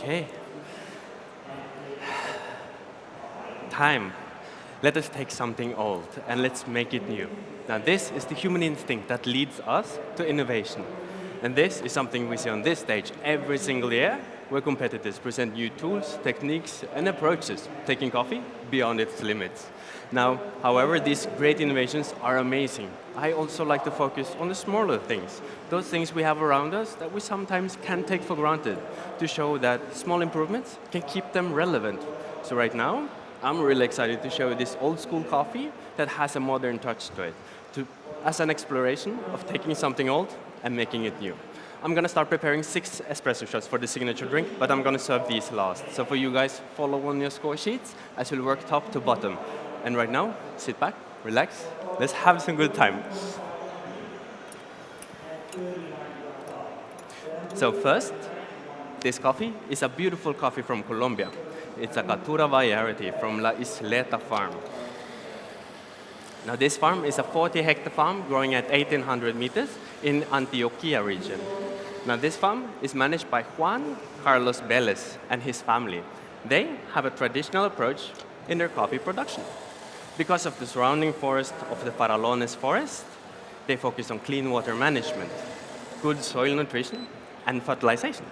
Okay, time. Let us take something old and let's make it new. Now, this is the human instinct that leads us to innovation. And this is something we see on this stage every single year, where competitors present new tools, techniques, and approaches, taking coffee beyond its limits. Now, however, these great innovations are amazing. I also like to focus on the smaller things, those things we have around us that we sometimes can take for granted, to show that small improvements can keep them relevant. So right now, I'm really excited to show you this old school coffee that has a modern touch to it, as an exploration of taking something old and making it new. I'm going to start preparing 6 espresso shots for the signature drink, but I'm going to serve these last. So for you guys, follow on your score sheets as we'll work top to bottom. And right now, sit back, relax, let's have some good time. So first, this coffee is a beautiful coffee from Colombia. It's a Caturra variety from La Isleta farm. Now this farm is a 40-hectare farm growing at 1,800 meters in Antioquia region. Now this farm is managed by Juan Carlos Vélez and his family. They have a traditional approach in their coffee production. Because of the surrounding forest of the Farallones forest, they focus on clean water management, good soil nutrition, and fertilization,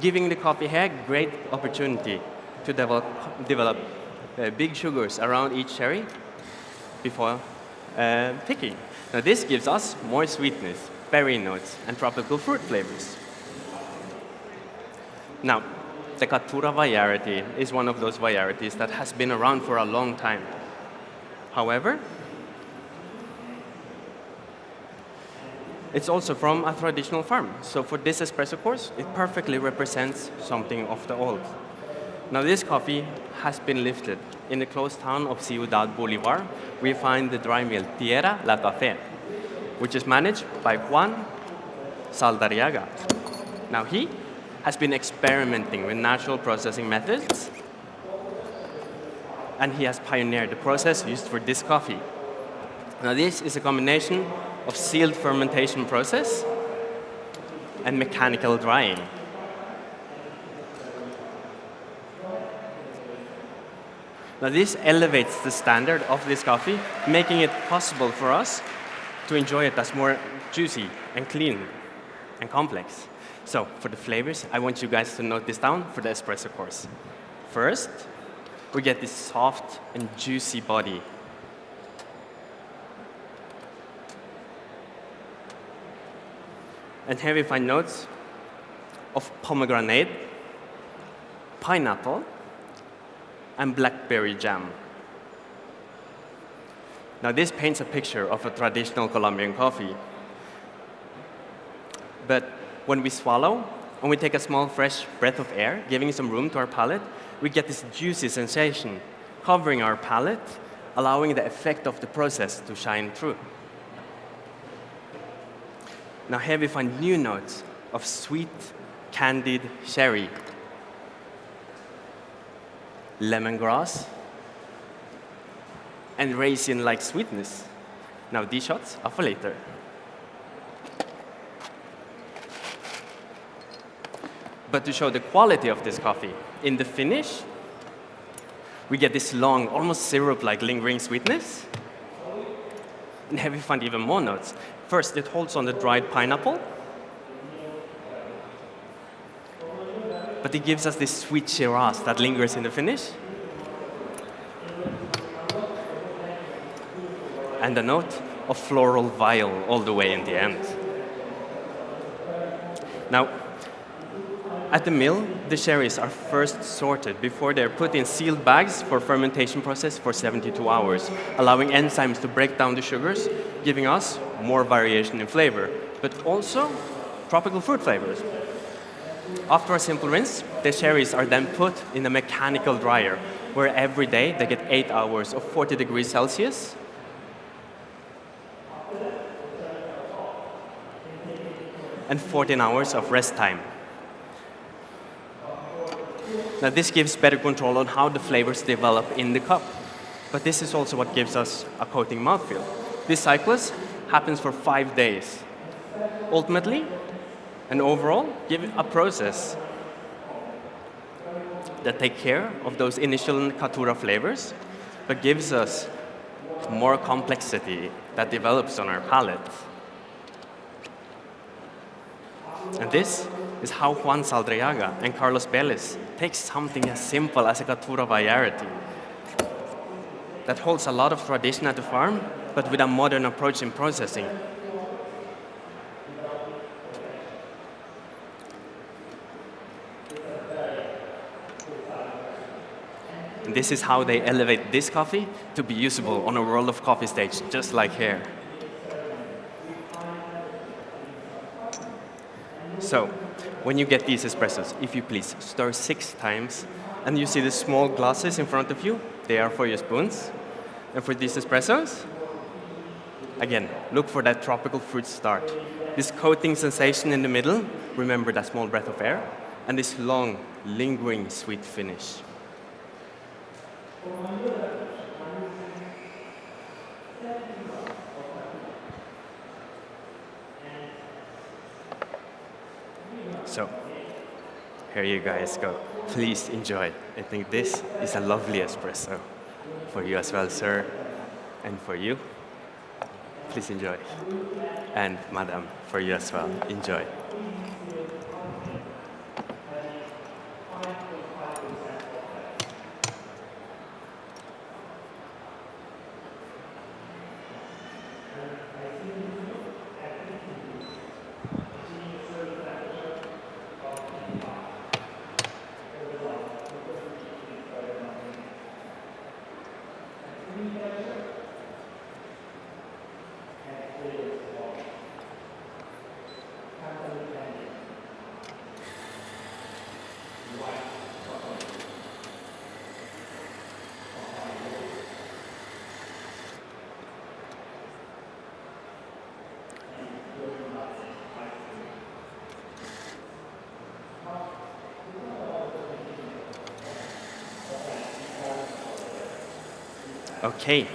giving the coffee here great opportunity to develop big sugars around each cherry before picking. Now this gives us more sweetness, berry notes, and tropical fruit flavors. Now, the Caturra variety is one of those varieties that has been around for a long time. However, it's also from a traditional farm. So for this espresso course, it perfectly represents something of the old. Now this coffee has been lifted. In the close town of Ciudad Bolivar, we find the dry mill Tierra La Café, which is managed by Juan Saldarriaga. Now he has been experimenting with natural processing methods, and he has pioneered the process used for this coffee. Now this is a combination of sealed fermentation process and mechanical drying. Now this elevates the standard of this coffee, making it possible for us to enjoy it as more juicy and clean and complex. So for the flavors, I want you guys to note this down for the espresso course. First, we get this soft and juicy body. And here we find notes of pomegranate, pineapple, and blackberry jam. Now this paints a picture of a traditional Colombian coffee. But when we swallow and we take a small fresh breath of air, giving some room to our palate, we get this juicy sensation covering our palate, allowing the effect of the process to shine through. Now here we find new notes of sweet, candied cherry, lemongrass, and raisin-like sweetness. Now these shots are for later. But to show the quality of this coffee, in the finish, we get this long, almost syrup-like lingering sweetness. And here we find even more notes. First, it holds on the dried pineapple, but it gives us this sweet Shiraz that lingers in the finish. And a note of floral viol all the way in the end. Now, at the mill, the cherries are first sorted before they're put in sealed bags for fermentation process for 72 hours, allowing enzymes to break down the sugars, giving us more variation in flavor, but also tropical fruit flavors. After a simple rinse, the cherries are then put in a mechanical dryer, where every day they get 8 hours of 40 degrees Celsius and 14 hours of rest time. Now this gives better control on how the flavors develop in the cup. But this is also what gives us a coating mouthfeel. This cyclus happens for 5 days. Ultimately, and overall, give a process that take care of those initial Caturra flavors, but gives us more complexity that develops on our palate. And this is how Juan Saldriaga and Carlos Vélez take something as simple as a Caturra variety that holds a lot of tradition at the farm, but with a modern approach in processing. And this is how they elevate this coffee to be usable on a World of Coffee stage, just like here. So, when you get these espressos, if you please, stir 6 times, and you see the small glasses in front of you, they are for your spoons. And for these espressos, again, look for that tropical fruit start. This coating sensation in the middle, remember that small breath of air, and this long, lingering sweet finish. So, here you guys go. Please enjoy. I think this is a lovely espresso. For you as well, sir. And for you, please enjoy. And madam, for you as well, enjoy. Okay.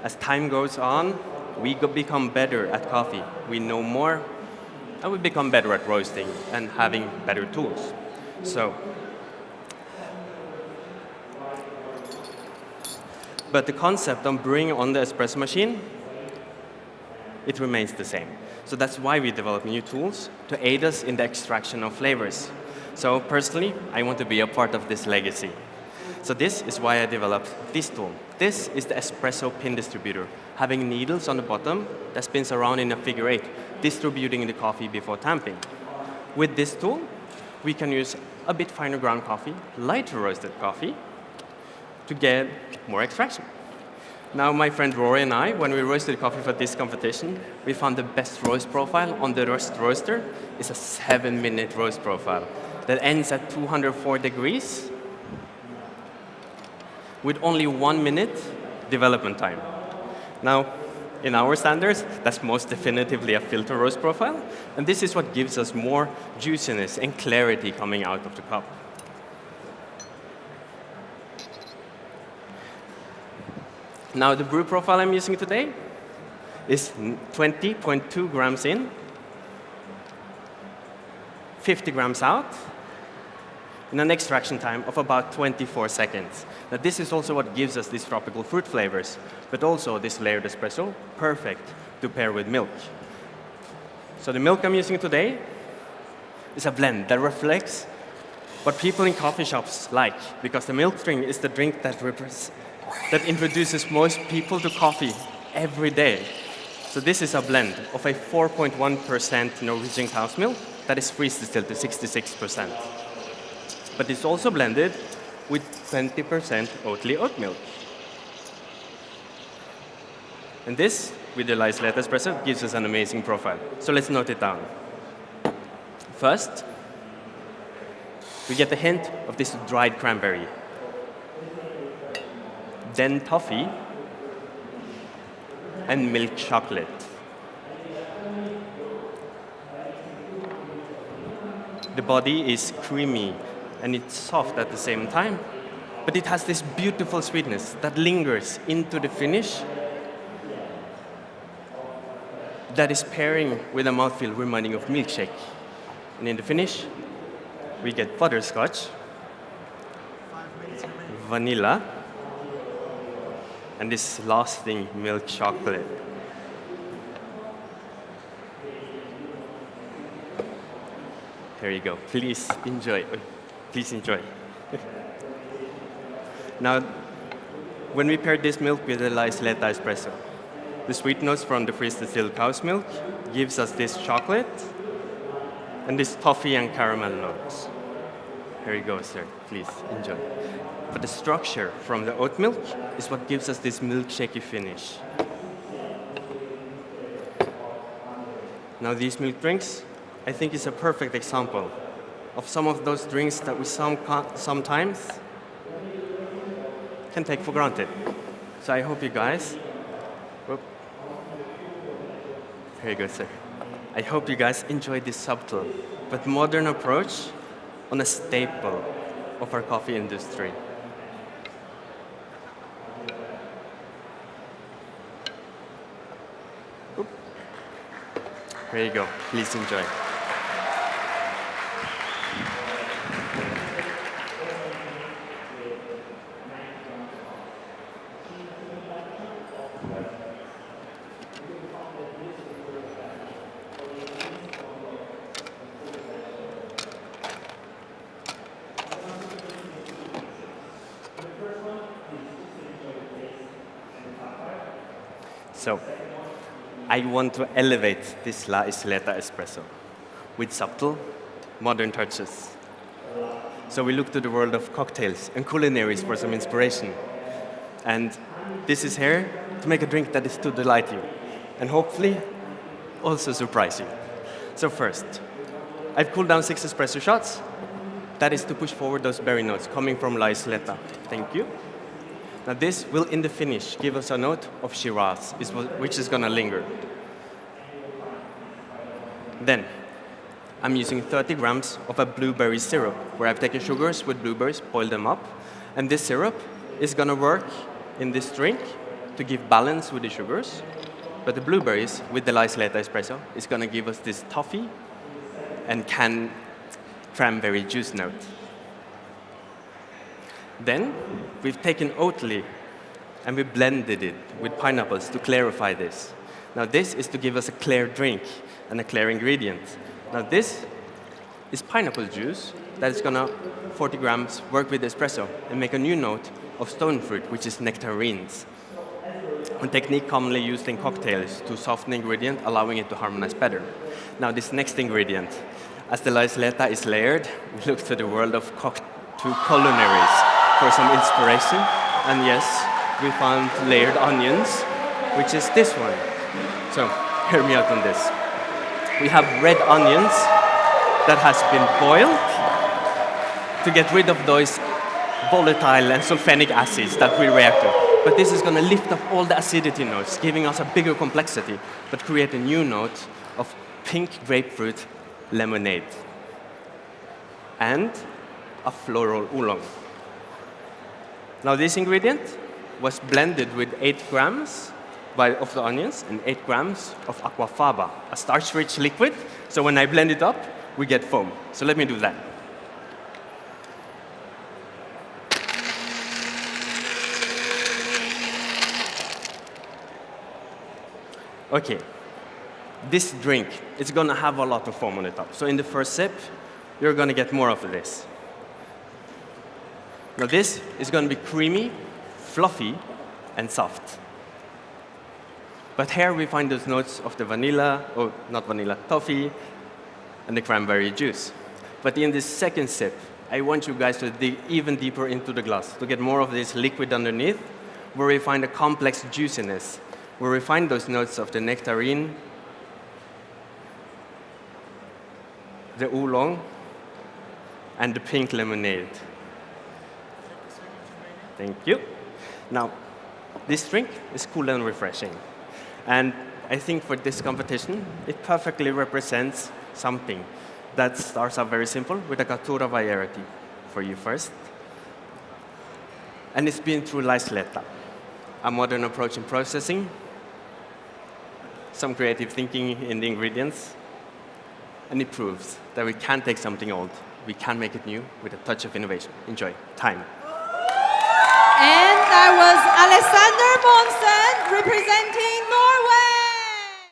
As time goes on, we become better at coffee. We know more, and we become better at roasting and having better tools. So, but the concept of brewing on the espresso machine, it remains the same. So that's why we develop new tools to aid us in the extraction of flavors. So personally, I want to be a part of this legacy. So this is why I developed this tool. This is the espresso pin distributor, having needles on the bottom that spins around in a figure 8, distributing the coffee before tamping. With this tool, we can use a bit finer ground coffee, lighter roasted coffee, to get more extraction. Now, my friend Rory and I, when we roasted coffee for this competition, we found the best roast profile on the Rust roaster is a 7-minute roast profile that ends at 204 degrees with only 1 minute development time. Now, in our standards, that's most definitively a filter roast profile, and this is what gives us more juiciness and clarity coming out of the cup. Now, the brew profile I'm using today is 20.2 grams in, 50 grams out, in an extraction time of about 24 seconds. Now, this is also what gives us these tropical fruit flavors, but also this layered espresso, perfect to pair with milk. So the milk I'm using today is a blend that reflects what people in coffee shops like, because the milk drink is the drink that introduces most people to coffee every day. So this is a blend of a 4.1% Norwegian cow's milk that is freeze distilled to 66%. But it's also blended with 20% Oatly oat milk. And this, with the isolate espresso, gives us an amazing profile. So let's note it down. First, we get a hint of this dried cranberry. Then toffee and milk chocolate. The body is creamy and it's soft at the same time, but it has this beautiful sweetness that lingers into the finish that is pairing with a mouthfeel reminding of milkshake. And in the finish, we get butterscotch, vanilla, and this lasting milk chocolate. Here you go. Please enjoy. Please enjoy. Now, when we pair this milk with the Isleta espresso, the sweet notes from the freeze-distilled cow's milk gives us this chocolate and this toffee and caramel notes. Here you go, sir. Please enjoy. But the structure from the oat milk is what gives us this milkshakey finish. Now, these milk drinks, I think, is a perfect example of some of those drinks that we sometimes can take for granted. So I hope you guys, here you go, sir. I hope you guys enjoyed this subtle but modern approach on a staple of our coffee industry. Here you go. Please enjoy. So, I want to elevate this La Isleta espresso with subtle, modern touches. So we look to the world of cocktails and culinaries for some inspiration. And this is here to make a drink that is to delight you and hopefully also surprise you. So first, I've cooled down 6 espresso shots. That is to push forward those berry notes coming from La Isleta. Thank you. Now this will, in the finish, give us a note of Shiraz, which is going to linger. Then, I'm using 30 grams of a blueberry syrup, where I've taken sugars with blueberries, boiled them up, and this syrup is going to work in this drink to give balance with the sugars, but the blueberries with the La Isleta espresso is going to give us this toffee and cranberry juice note. Then, we've taken Oatly and we blended it with pineapples to clarify this. Now this is to give us a clear drink and a clear ingredient. Now this is pineapple juice that is gonna, 40 grams, work with espresso and make a new note of stone fruit, which is nectarines. A technique commonly used in cocktails to soften the ingredient, allowing it to harmonize better. Now this next ingredient, as the La Isleta is layered, we look to the world of culinaries for some inspiration. And yes, we found layered onions, which is this one. So, hear me out on this. We have red onions that has been boiled to get rid of those volatile and sulfenic acids that we react with. But this is going to lift up all the acidity notes, giving us a bigger complexity, but create a new note of pink grapefruit lemonade and a floral oolong. Now this ingredient was blended with 8 grams of the onions and 8 grams of aquafaba, a starch-rich liquid. So when I blend it up, we get foam. So let me do that. Okay, this drink is going to have a lot of foam on the top. So in the first sip, you're going to get more of this. Now this is going to be creamy, fluffy, and soft. But here we find those notes of the vanilla, or not vanilla, toffee, and the cranberry juice. But in this second sip, I want you guys to dig even deeper into the glass to get more of this liquid underneath, where we find a complex juiciness, where we find those notes of the nectarine, the oolong, and the pink lemonade. Thank you. Now, this drink is cool and refreshing. And I think for this competition, it perfectly represents something that starts out very simple with a Caturra variety for you first. And it's been through La Isleta, a modern approach in processing, some creative thinking in the ingredients, and it proves that we can take something old, we can make it new with a touch of innovation. Enjoy. Time. And that was Alexander Monsen.